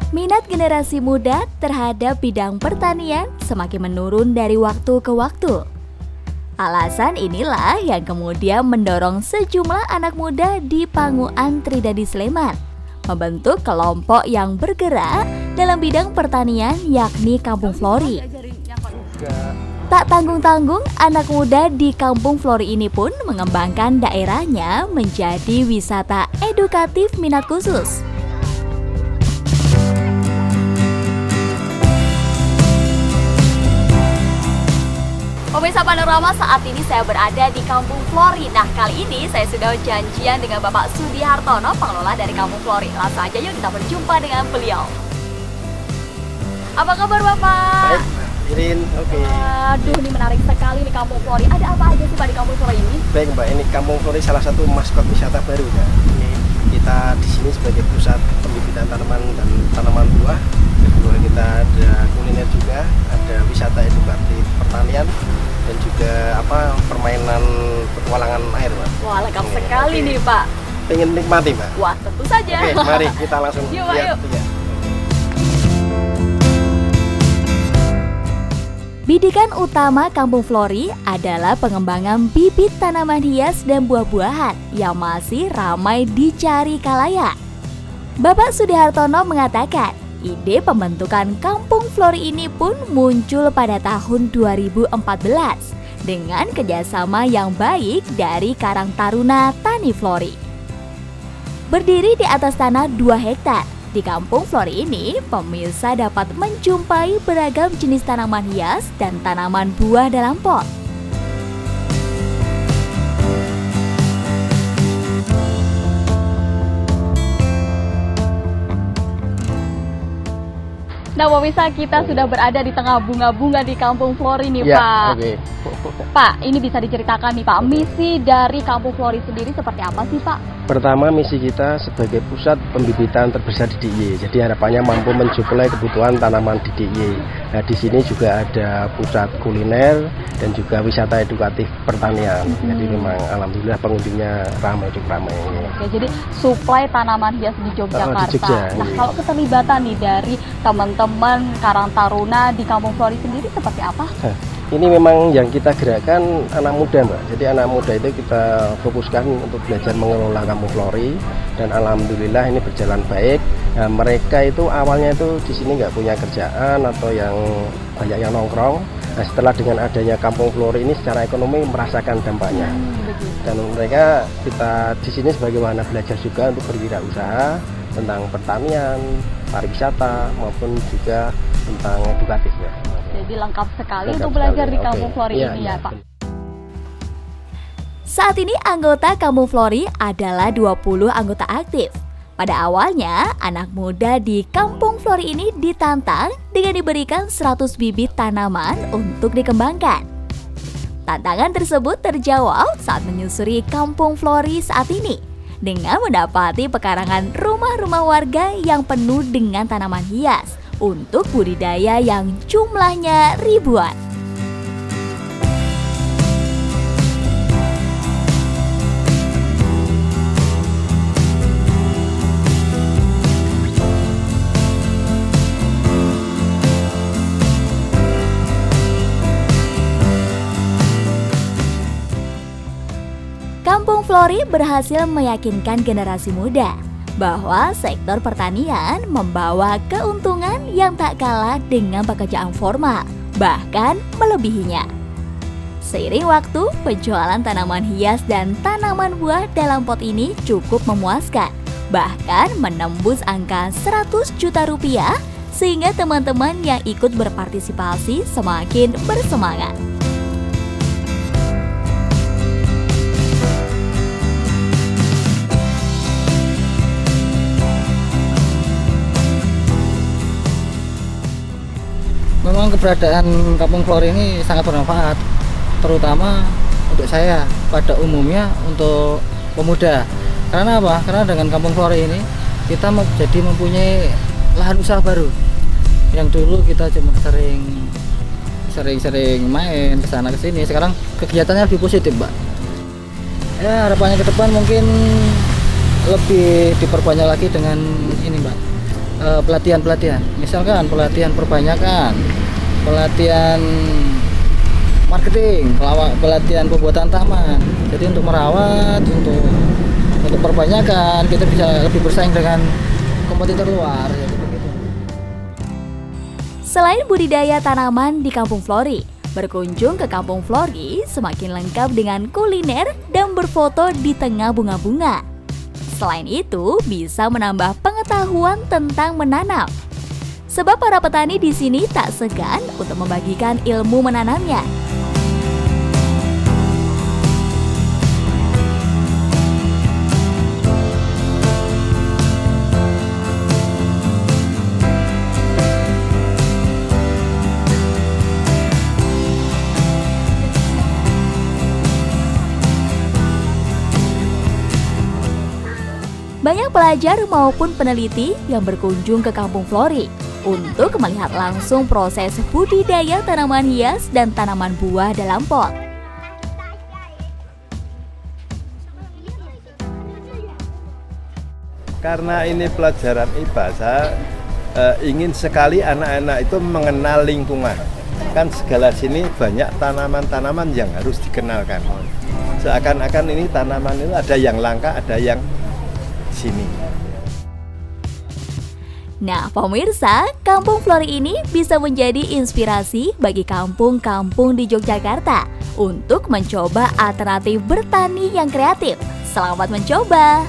Minat generasi muda terhadap bidang pertanian semakin menurun dari waktu ke waktu. Alasan inilah yang kemudian mendorong sejumlah anak muda di Panguan Tridadi Sleman membentuk kelompok yang bergerak dalam bidang pertanian, yakni Kampung Flori. Tak tanggung-tanggung, anak muda di Kampung Flori ini pun mengembangkan daerahnya menjadi wisata edukatif minat khusus. Pemirsa Panorama, saat ini saya berada di Kampung Flori. Nah, kali ini saya sudah janjian dengan Bapak Sudihartono, pengelola dari Kampung Flori. Langsung aja yuk kita berjumpa dengan beliau. Apa kabar Bapak? Baik, Irin, oke. Aduh, ini menarik sekali nih Kampung Flori. Ada apa aja sih Pak di Kampung Flori ini? Baik Mbak, ini Kampung Flori salah satu maskot wisata baru ya. Ini kita di sini sebagai pusat pembibitan tanaman dan tanaman buah. Kedua kita ada kuliner juga, ada wisata edukatif pertanian dan juga permainan petualangan air, Pak. Wah, lengkap sekali nih Pak. Pengen nikmati, Pak? Wah, tentu saja. Oke, mari kita langsung yuk, lihat. Yuk. Ya. Bidikan utama Kampung Flori adalah pengembangan bibit tanaman hias dan buah-buahan yang masih ramai dicari kalayak. Bapak Sudihartono mengatakan, ide pembentukan Kampung Flori ini pun muncul pada tahun 2014 dengan kerjasama yang baik dari Karang Taruna Tani Flori. Berdiri di atas tanah 2 hektar, di Kampung Flori ini pemirsa dapat menjumpai beragam jenis tanaman hias dan tanaman buah dalam pot. Nah, pemirsa, kita sudah berada di tengah bunga-bunga di Kampung Flori nih, Ya, Pak. oke. Pak, ini bisa diceritakan nih, Pak, misi dari Kampung Flori sendiri seperti apa sih, Pak? Pertama, misi kita sebagai pusat pembibitan terbesar di DIY. Jadi harapannya mampu mensuplai kebutuhan tanaman di DIY. Nah, di sini juga ada pusat kuliner dan juga wisata edukatif pertanian. Jadi memang alhamdulillah pengunjungnya cukup ramai. Oke, jadi suplai tanaman hias di Yogyakarta. Di Jogja, Nah, iya. kalau keterlibatan nih dari teman-teman Karang Taruna di Kampung Flori sendiri seperti apa? Ini memang yang kita gerakkan anak muda, Mbak. Jadi anak muda itu kita fokuskan untuk belajar mengelola Kampung Flori dan alhamdulillah ini berjalan baik. Nah, mereka itu awalnya itu di sini nggak punya kerjaan atau yang banyak yang nongkrong. Nah, setelah dengan adanya Kampung Flori ini secara ekonomi merasakan dampaknya. Dan mereka kita di sini sebagai wahana belajar juga untuk berwirausaha tentang pertanian, pariwisata maupun juga tentang edukatifnya. Jadi lengkap sekali Lengkap untuk belajar sekali. di Kampung Flori Iya, ini iya, ya, Pak. benar. Saat ini anggota Kampung Flori adalah 20 anggota aktif. Pada awalnya, anak muda di Kampung Flori ini ditantang dengan diberikan 100 bibit tanaman untuk dikembangkan. Tantangan tersebut terjawab saat menyusuri Kampung Flori saat ini dengan mendapati pekarangan rumah-rumah warga yang penuh dengan tanaman hias untuk budidaya yang jumlahnya ribuan. Kampung Flori berhasil meyakinkan generasi muda bahwa sektor pertanian membawa keuntungan yang tak kalah dengan pekerjaan formal, bahkan melebihinya. Seiring waktu, penjualan tanaman hias dan tanaman buah dalam pot ini cukup memuaskan, bahkan menembus angka 100 juta rupiah, sehingga teman-teman yang ikut berpartisipasi semakin bersemangat. Memang keberadaan Kampung Flori ini sangat bermanfaat, terutama untuk saya, pada umumnya untuk pemuda. Karena apa? Karena dengan Kampung Flori ini kita jadi mempunyai lahan usaha baru. Yang dulu kita cuma sering main kesana kesini, sekarang kegiatannya lebih positif, Mbak. Ya, harapannya ke depan mungkin lebih diperbanyak lagi dengan ini, Mbak. pelatihan-pelatihan, misalkan pelatihan perbanyakan, pelatihan marketing, pelatihan pembuatan taman. Jadi untuk merawat, untuk perbanyakan kita bisa lebih bersaing dengan kompetitor luar. Gitu. Selain budidaya tanaman di Kampung Flori, berkunjung ke Kampung Flori semakin lengkap dengan kuliner dan berfoto di tengah bunga-bunga. Selain itu, bisa menambah pengetahuan tentang menanam. Sebab para petani di sini tak segan untuk membagikan ilmu menanamnya. Banyak pelajar maupun peneliti yang berkunjung ke Kampung Flori untuk melihat langsung proses budidaya tanaman hias dan tanaman buah dalam pot. Karena ini pelajaran IPA, saya ingin sekali anak-anak itu mengenal lingkungan. Kan segala sini banyak tanaman-tanaman yang harus dikenalkan. Seakan-akan ini tanaman itu ada yang langka, ada yang sini. Nah, pemirsa, Kampung Flori ini bisa menjadi inspirasi bagi kampung-kampung di Yogyakarta untuk mencoba alternatif bertani yang kreatif. Selamat mencoba!